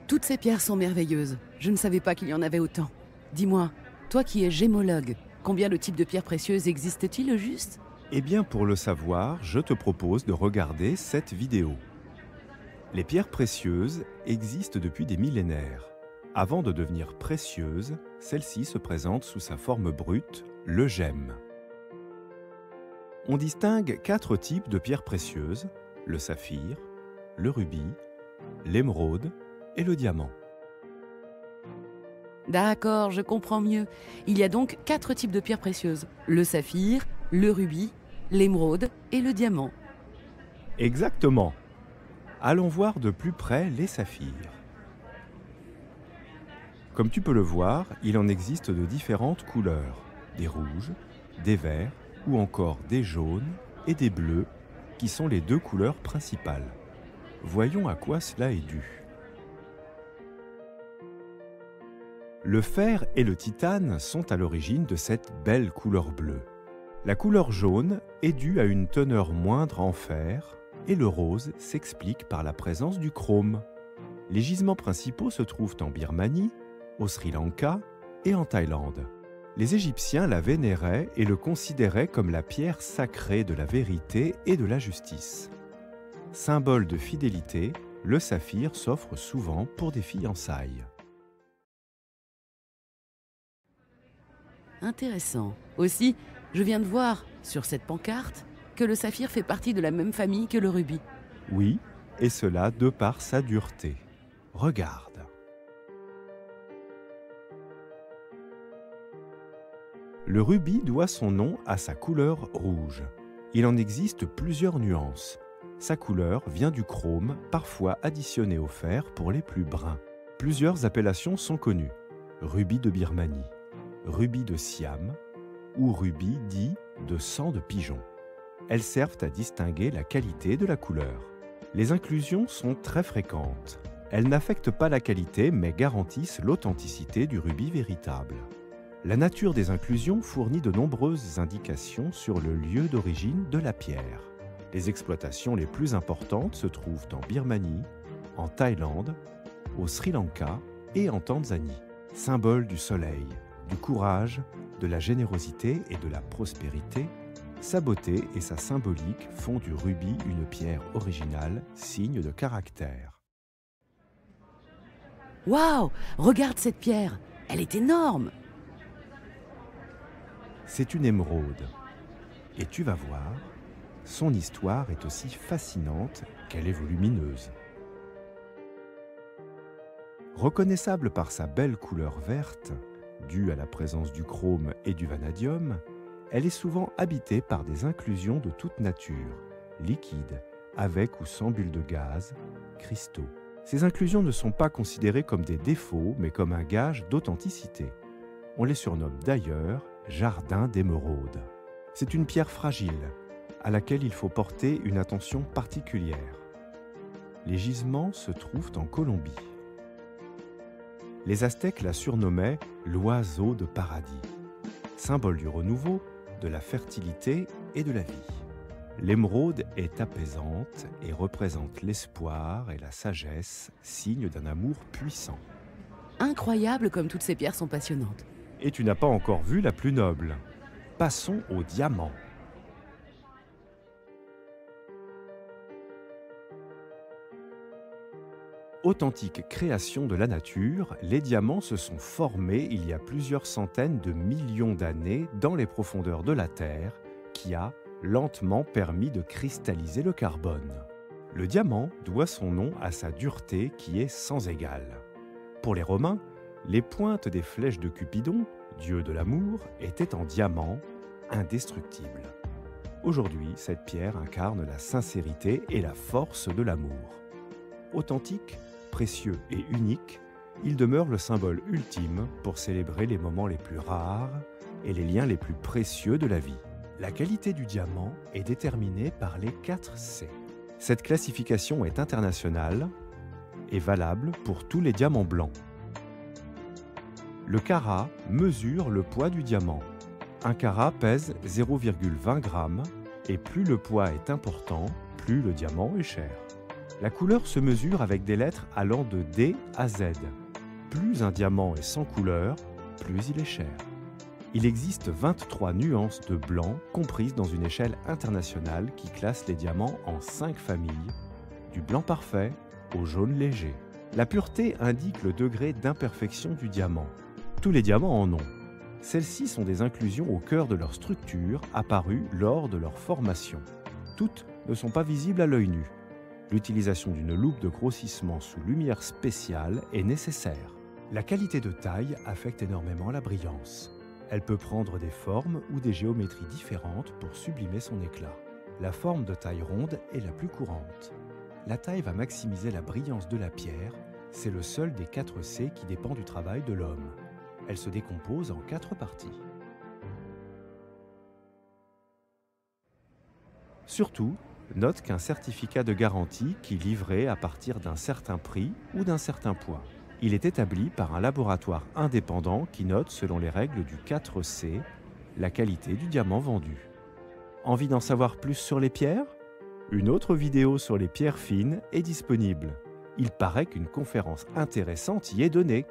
Toutes ces pierres sont merveilleuses. Je ne savais pas qu'il y en avait autant. Dis-moi, toi qui es gémologue, combien de types de pierres précieuses existent-ils au juste? Eh bien, pour le savoir, je te propose de regarder cette vidéo. Les pierres précieuses existent depuis des millénaires. Avant de devenir précieuses, celle-ci se présente sous sa forme brute, le gemme. On distingue 4 types de pierres précieuses, le saphir, le rubis, l'émeraude et le diamant. D'accord, je comprends mieux. Il y a donc 4 types de pierres précieuses. Le saphir, le rubis, l'émeraude et le diamant. Exactement. Allons voir de plus près les saphirs. Comme tu peux le voir, il en existe de différentes couleurs. Des rouges, des verts ou encore des jaunes et des bleus qui sont les 2 couleurs principales. Voyons à quoi cela est dû. Le fer et le titane sont à l'origine de cette belle couleur bleue. La couleur jaune est due à une teneur moindre en fer et le rose s'explique par la présence du chrome. Les gisements principaux se trouvent en Birmanie, au Sri Lanka et en Thaïlande. Les Égyptiens la vénéraient et le considéraient comme la pierre sacrée de la vérité et de la justice. Symbole de fidélité, le saphir s'offre souvent pour des fiançailles. Intéressant. Aussi, je viens de voir, sur cette pancarte, que le saphir fait partie de la même famille que le rubis. Oui, et cela de par sa dureté. Regarde. Le rubis doit son nom à sa couleur rouge. Il en existe plusieurs nuances. Sa couleur vient du chrome, parfois additionné au fer pour les plus bruns. Plusieurs appellations sont connues. Rubis de Birmanie, rubis de Siam ou rubis dit de sang de pigeon. Elles servent à distinguer la qualité de la couleur. Les inclusions sont très fréquentes. Elles n'affectent pas la qualité mais garantissent l'authenticité du rubis véritable. La nature des inclusions fournit de nombreuses indications sur le lieu d'origine de la pierre. Les exploitations les plus importantes se trouvent en Birmanie, en Thaïlande, au Sri Lanka et en Tanzanie. Symbole du soleil, du courage, de la générosité et de la prospérité, sa beauté et sa symbolique font du rubis une pierre originale, signe de caractère. Waouh! Regarde cette pierre! Elle est énorme! C'est une émeraude. Et tu vas voir, son histoire est aussi fascinante qu'elle est volumineuse. Reconnaissable par sa belle couleur verte, due à la présence du chrome et du vanadium, elle est souvent habitée par des inclusions de toute nature, liquides, avec ou sans bulles de gaz, cristaux. Ces inclusions ne sont pas considérées comme des défauts, mais comme un gage d'authenticité. On les surnomme d'ailleurs jardin d'émeraude. C'est une pierre fragile, à laquelle il faut porter une attention particulière. Les gisements se trouvent en Colombie. Les Aztèques la surnommaient l'oiseau de paradis, symbole du renouveau, de la fertilité et de la vie. L'émeraude est apaisante et représente l'espoir et la sagesse, signe d'un amour puissant. Incroyable comme toutes ces pierres sont passionnantes. Et tu n'as pas encore vu la plus noble. Passons au diamant. Authentique création de la nature, les diamants se sont formés il y a plusieurs centaines de millions d'années dans les profondeurs de la Terre, qui a lentement permis de cristalliser le carbone. Le diamant doit son nom à sa dureté qui est sans égale. Pour les Romains, les pointes des flèches de Cupidon, dieu de l'amour, étaient en diamant, indestructibles. Aujourd'hui, cette pierre incarne la sincérité et la force de l'amour. Authentique, précieux et unique, il demeure le symbole ultime pour célébrer les moments les plus rares et les liens les plus précieux de la vie. La qualité du diamant est déterminée par les 4 C. Cette classification est internationale et valable pour tous les diamants blancs. Le carat mesure le poids du diamant. Un carat pèse 0,20 g et plus le poids est important, plus le diamant est cher. La couleur se mesure avec des lettres allant de D à Z. Plus un diamant est sans couleur, plus il est cher. Il existe 23 nuances de blanc comprises dans une échelle internationale qui classe les diamants en 5 familles, du blanc parfait au jaune léger. La pureté indique le degré d'imperfection du diamant. Tous les diamants en ont. Celles-ci sont des inclusions au cœur de leur structure apparues lors de leur formation. Toutes ne sont pas visibles à l'œil nu. L'utilisation d'une loupe de grossissement sous lumière spéciale est nécessaire. La qualité de taille affecte énormément la brillance. Elle peut prendre des formes ou des géométries différentes pour sublimer son éclat. La forme de taille ronde est la plus courante. La taille va maximiser la brillance de la pierre. C'est le seul des 4 C qui dépend du travail de l'homme. Elle se décompose en 4 parties. Surtout, note qu'un certificat de garantie qui est livré à partir d'un certain prix ou d'un certain poids. Il est établi par un laboratoire indépendant qui note selon les règles du 4C la qualité du diamant vendu. Envie d'en savoir plus sur les pierres ? Une autre vidéo sur les pierres fines est disponible. Il paraît qu'une conférence intéressante y est donnée.